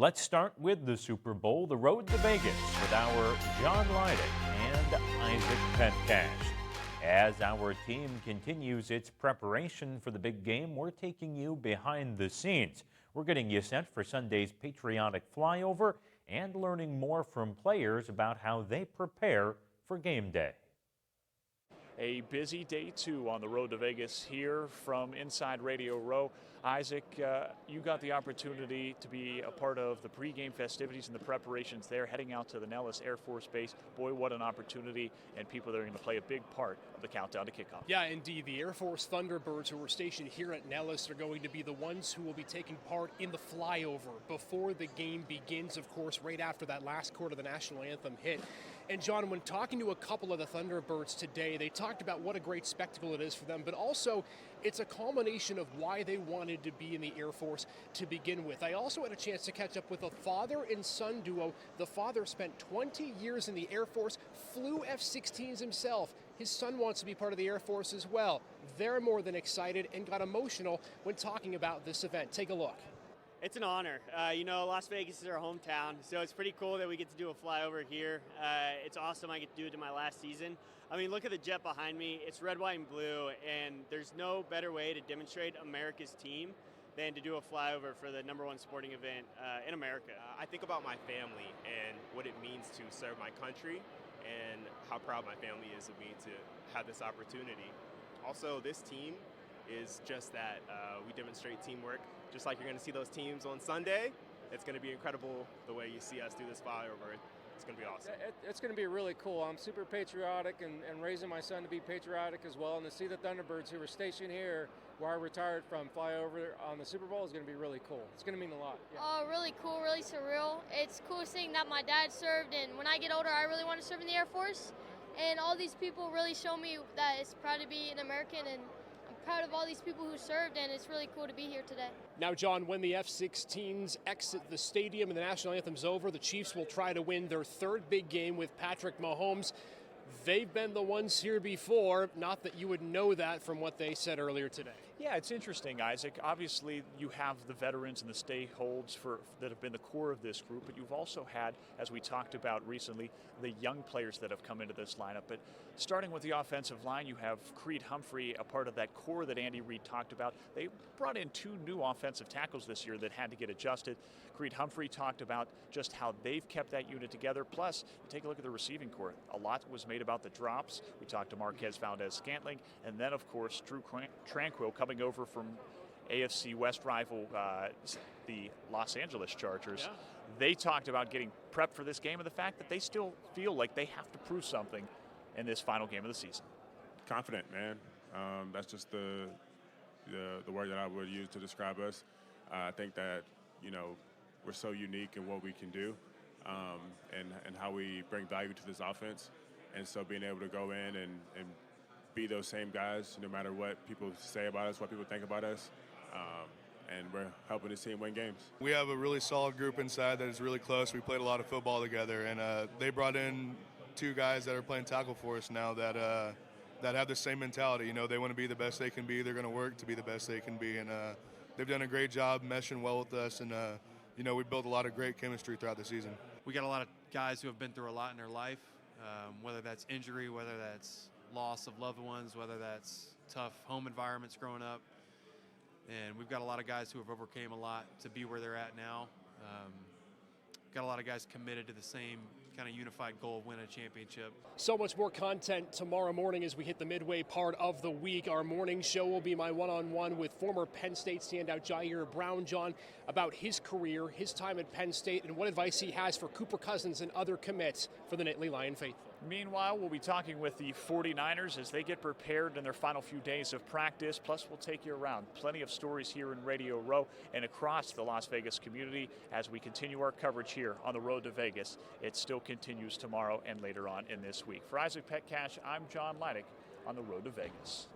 Let's start with the Super Bowl, the road to Vegas, with our John Leidick and Isaac Petcash. As our team continues its preparation for the big game, we're taking you behind the scenes. We're getting you set for Sunday's patriotic flyover and learning more from players about how they prepare for game day. A busy day two on the road to Vegas here from inside Radio Row. Isaac, you got the opportunity to be a part of the pregame festivities and the preparations there, heading out to the Nellis Air Force Base. Boy, what an opportunity, and people that are going to play a big part of the countdown to kickoff. Yeah, indeed. The Air Force Thunderbirds, who are stationed here at Nellis, are going to be the ones who will be taking part in the flyover before the game begins, of course, right after that last quarter of the national anthem hit. And John, when talking to a couple of the Thunderbirds today, they talked about what a great spectacle it is for them, but also it's a culmination of why they wanted to be in the Air Force to begin with. I also had a chance to catch up with a father and son duo. The father spent 20 years in the Air Force, flew F-16s himself. His son wants to be part of the Air Force as well. They're more than excited and got emotional when talking about this event. Take a look. It's an honor. Las Vegas is our hometown, so it's pretty cool that we get to do a flyover here. It's awesome I get to do it in my last season. I mean, look at the jet behind me. It's red, white, and blue, and there's no better way to demonstrate America's team than to do a flyover for the #1 sporting event in America. I think about my family and what it means to serve my country and how proud my family is of me to have this opportunity. Also, this team is just that. We demonstrate teamwork. Just like you're going to see those teams on Sunday, it's going to be incredible the way you see us do this flyover. It's going to be awesome. It's going to be really cool. I'm super patriotic and raising my son to be patriotic as well. And to see the Thunderbirds who were stationed here, where I retired from, fly over on the Super Bowl is going to be really cool. It's going to mean a lot. Yeah. Oh, really cool, really surreal. It's cool seeing that my dad served, and when I get older, I really want to serve in the Air Force. And all these people really show me that it's proud to be an American, and proud of all these people who served, and it's really cool to be here today. Now, John, when the F-16s exit the stadium and the national anthem's over, the Chiefs will try to win their third big game with Patrick Mahomes. They've been the ones here before, not that you would know that from what they said earlier today. Yeah, it's interesting, Isaac. Obviously, you have the veterans and the stay-holds that have been the core of this group, but you've also had, as we talked about recently, the young players that have come into this lineup. But starting with the offensive line, you have Creed Humphrey, a part of that core that Andy Reid talked about. They brought in 2 new offensive tackles this year that had to get adjusted. Creed Humphrey talked about just how they've kept that unit together. Plus, take a look at the receiving core. A lot was made about the drops. We talked to Marquez Valdez-Scantling, and then, of course, Drew Tranquill coming over from AFC West rival, the Los Angeles Chargers. Yeah. They talked about getting prepped for this game and the fact that they still feel like they have to prove something in this final game of the season. Confident, man. That's just the word that I would use to describe us. I think that, we're so unique in what we can do and how we bring value to this offense. And so being able to go in and be those same guys, no matter what people say about us, what people think about us, and we're helping this team win games. We have a really solid group inside that is really close. We played a lot of football together, and they brought in 2 guys that are playing tackle for us now that have the same mentality. They want to be the best they can be. They're going to work to be the best they can be, and they've done a great job meshing well with us, and we built a lot of great chemistry throughout the season. We got a lot of guys who have been through a lot in their life, whether that's injury, whether that's loss of loved ones, whether that's tough home environments growing up. And we've got a lot of guys who have overcame a lot to be where they're at now. Got a lot of guys committed to the same kind of unified goal of winning a championship. So much more content tomorrow morning as we hit the midway part of the week. Our morning show will be my one-on-one with former Penn State standout Jair Brown, John, about his career, his time at Penn State, and what advice he has for Cooper Cousins and other commits for the Nittany Lion faithful. Meanwhile, we'll be talking with the 49ers as they get prepared in their final few days of practice. Plus, we'll take you around. Plenty of stories here in Radio Row and across the Las Vegas community as we continue our coverage here on the road to Vegas. It still continues tomorrow and later on in this week. For Isaac Petcash, I'm John Leidick on the road to Vegas.